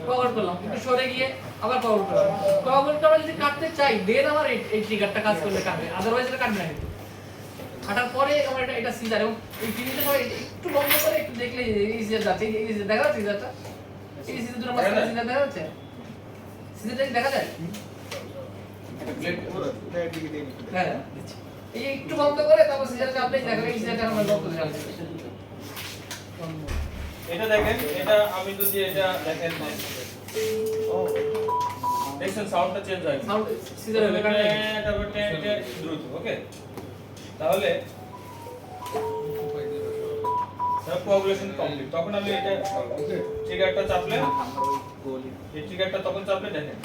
Cover করলাম, একটু সরে গিয়ে আবার কভার করলাম। কভার করে যদি কাটতে চাই দেন আমার এই ট্রিগারটা কাজ করলে কাটবে, আদারওয়াইজ এটা কাটবে না। কিন্তু কাটার পরে আমার এটা সিজার, এবং এই টিভিটা সবাই একটু বন্ধ করে একটু দেখলে এই সিজার যাচ্ছে, এই সিজার দেখা যাচ্ছে, সিজারটা এই সিজার দুটো মাঝখানে সিজার দেখা যাচ্ছে, সিজারটা কি দেখা যায়? হ্যাঁ, এই একটু বন্ধ করে তারপর সিজার চাপলেই দেখা যায় এই সিজারটা আমার লক করে যাচ্ছে। এটা দেখেন, এটা আমি যদি এটা দেখেন, ও দেখেন সাউন্ডটা চেঞ্জ হয়, সাউন্ড সিজার হলে কাটবে তারপর এটা দ্রুত। ওকে, তাহলে কোঅ্যাগুলেশন কমপ্লিট। তখন আমি এটা ট্রিগারটা চাপলে, এই ট্রিগারটা তখন চাপলে দেখেন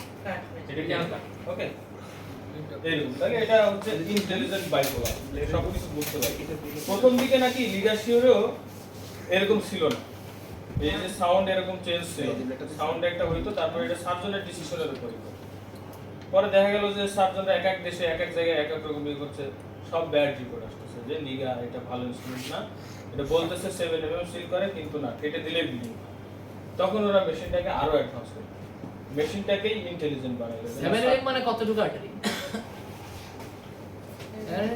এটা কি আনকা। ওকে, এরকম। তাহলে এটা হচ্ছে ইন্টেলিজেন্ট বাইপোলার, সবকিছু বুঝতে পারে। প্রথম দিকে নাকি লিগাসিওরেও এরকম ছিল না, এই যে সাউন্ড এরকম চেঞ্জ ছিল, সাউন্ড একটা হইতো, তারপর এটা সার্জনের ডিসিশনের উপর হইতো। পরে দেখা গেল যে সার্জনরা এক এক দেশে এক এক জায়গায় এক এক রকম করছে, সব ব্যাড রিপোর্ট আসতেছে যে লিগা এটা ভালো ইনস্ট্রুমেন্ট না, এটা বলতেছে 7 mm সিল করে কিন্তু না, কেটে দিলে ব্লিডিং। তখন ওরা মেশিনটাকে আরো অ্যাডভান্স করে, মেশিনটাকেই ইন্টেলিজেন্ট বানাইলো। 7 mm মানে কতটুকু আর্টারি?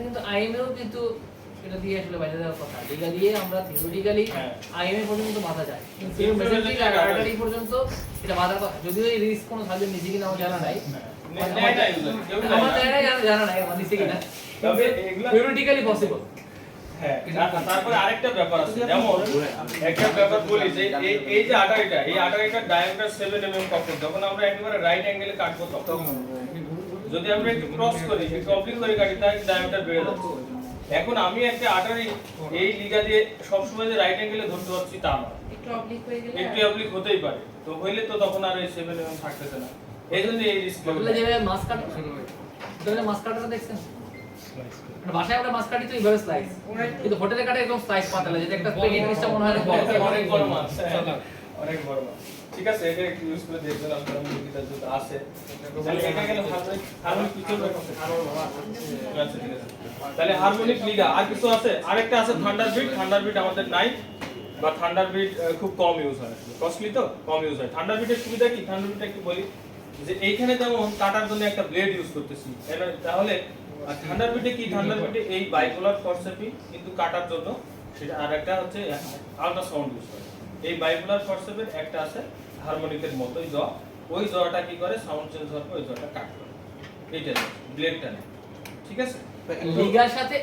কিন্তু আইএমএও কিন্তু এটা দিয়ে আসলে বাইরে দেওয়ার কথা। লিগা দিয়ে আমরা থিওরিটিক্যালি আইএমএ পর্যন্ত বাঁধা যায়, কিন্তু মেশিন আর্টারি পর্যন্ত এটা বাঁধার কথা। যদিও এই রিস্ক কোনো সার্জন নিজে কিনা আমার জানা নাই, জানা নাই আমার নিচে কিনা, তবে এগুলা থিওরিটিক্যালি পসিবল। হ্যাঁ, তারপরে আরেকটা ব্যাপার আছে, যেমন একটা ব্যাপার বলি যে এই যে আটারিটা, এই আটারিটার ডায়ামিটার 7 mm কখন, যখন আমরা একেবারে রাইট অ্যাঙ্গেলে কাটবো তখন, যদি আমরা একটু ক্রস করি, একটু অবলিক করে কাটি, তাহলে ডায়ামিটার বেড়ে যাচ্ছে। এখন আমি একটা আটারি এই লিগা দিয়ে সবসময় যে রাইট অ্যাঙ্গেলে ধরতে পারছি তা না, একটু অবলিক হয়ে গেলে একটু অবলিক হতেই পারে, তো হইলে তো তখন আর এই 7 mm থাকতেছে না। এইজন্য এই রিস্ক বলে যে মাছ কাটা, তাহলে মাছ কাটাটা দেখছেন বাসায় আমরা মাছ কাটি তো এইভাবে স্লাইস, কিন্তু হোটেলে কাটে একদম স্লাইস পাতলা, যেটা একটা পেনি জিনিসটা মনে হয় অনেক বড় মাছ, অনেক বড় মাছ। ঠিক আছে, এটা একটু ইউজ করে দেখবেন আপনারা, মুরগিটা যদি আসে তাহলে এটা গেল হারমোনিক পিকচার আছে। আচ্ছা ঠিক আছে, তাহলে হারমোনিক লিগা আর কিছু আছে, আরেকটা আছে থান্ডারবিট। থান্ডারবিট আমাদের নাই, বা থান্ডারবিট খুব কম ইউজ হয়, কস্টলি তো কম ইউজ হয়। থান্ডারবিটের সুবিধা কি, থান্ডারবিটটা একটু বলি যে এইখানে যেমন কাটার জন্য একটা ব্লেড ইউজ করতেছি, তাহলে আর থান্ডারবিটে কি, থান্ডারবিটে এই বাইপোলার ফরসেপিং কিন্তু কাটার জন্য, সেটা আর একটা হচ্ছে আল্ট্রাসাউন্ড ইউজ করে। এই বাইপোলার ফরসেপের একটা আছে হারমোনিকের মতোই জ, ওই জটা কি করে সাউন্ড চেঞ্জ হওয়ার পর ওই জটা কাট করে, এইটা ব্লেডটা নেই। ঠিক আছে, লিগার সাথে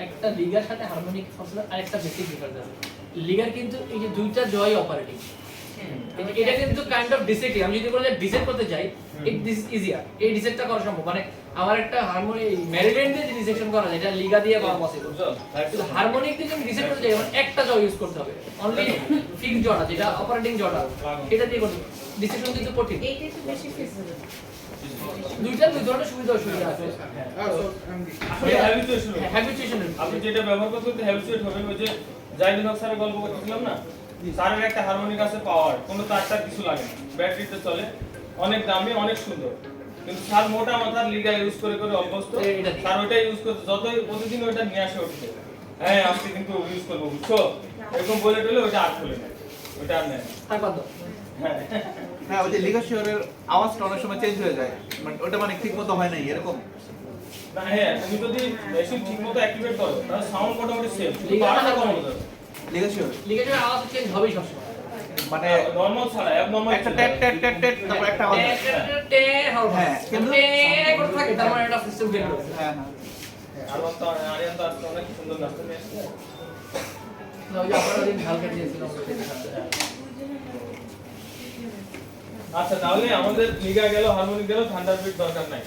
একটা লিগার সাথে হারমোনিক ফসলের আরেকটা বেসিক ডিফারেন্স আছে। লিগার কিন্তু এই যে দুইটা জয় অপারেটিং, এটা কিন্তু কাইন্ড অফ ডিসেক্টিং। আমি যদি বলি ডিসেক্ট করতে চাই, দিস ইজ ইজিয়ার, এই ডিসেক্টটা করা সম্ভব। মানে আমার একটা হারমোনিক মেরিডিয়ান দিয়ে ডিসেকশন করা যায়, এটা লিগা দিয়ে করা পসিবল। কিন্তু হারমোনিক দিয়ে যদি ডিসেক্ট করতে চাই, মানে একটা জয় ইউজ করতে হবে, অনলি ফিক্স জটা, যেটা অপারেটিং জটা, এটা দিয়ে করতে ডিসেকশন কিন্তু কঠিন। এইটা একটু বেশি ফিজিবল। দুই ধরনের সুবিধা অসুবিধা আছে। হ্যাবিচুয়েশন আপনি যেটা ব্যবহার করতে হ্যাবিচুয়েট হবেন, ওই যে জাইদুল হক স্যারের গল্প করতেছিলাম না, স্যারের একটা হারমোনিক আছে পাওয়ার, কোনো তার কিছু লাগে না, ব্যাটারিতে চলে, অনেক দামি, অনেক সুন্দর, কিন্তু স্যার মোটা মাথার লিগা ইউজ করে করে অভ্যস্ত। স্যার ওইটা ইউজ করতে, যতই প্রতিদিন ওইটা নিয়ে আসে উঠছে, হ্যাঁ আজকে কিন্তু ইউজ করবো, বুঝছো, এরকম বলে টলে ওইটা আর খুলে নেয়, ওইটা আর নেয়। হ্যাঁ, ওই যে লিগাসিওরের আওয়াজটা অনেক সময় চেঞ্জ হয়ে যায়, মানে ওটা মানে ঠিকমতো হয় না এরকম না। হ্যাঁ, তুমি যদি মেশিন ঠিকমতো অ্যাক্টিভেট করো তাহলে সাউন্ড মোটামুটি সেম, পাওয়ারটা কম হয়ে যাবে। লিগারের আওয়াজ চেঞ্জ হবেই সবসময়, মানে নরমাল ছাড়া অ্যাবনরমাল একটা ট্যাট ট্যাট ট্যাট ট্যাট তারপর একটা আওয়াজ হ্যাঁ, কিন্তু করে থাকে, তার মানে একটা সিস্টেম বের হচ্ছে। হ্যাঁ হ্যাঁ, আর তো আরিয়ান তো আজকে অনেক সুন্দর নাচতে নিয়ে আসছে। না, ওই যে আপনারা দিন ঝালকা দিয়েছিলাম। আচ্ছা, তাহলে আমাদের লিগা গেল, হারমোনিক গেল, থান্ডারবিট দরকার নাই।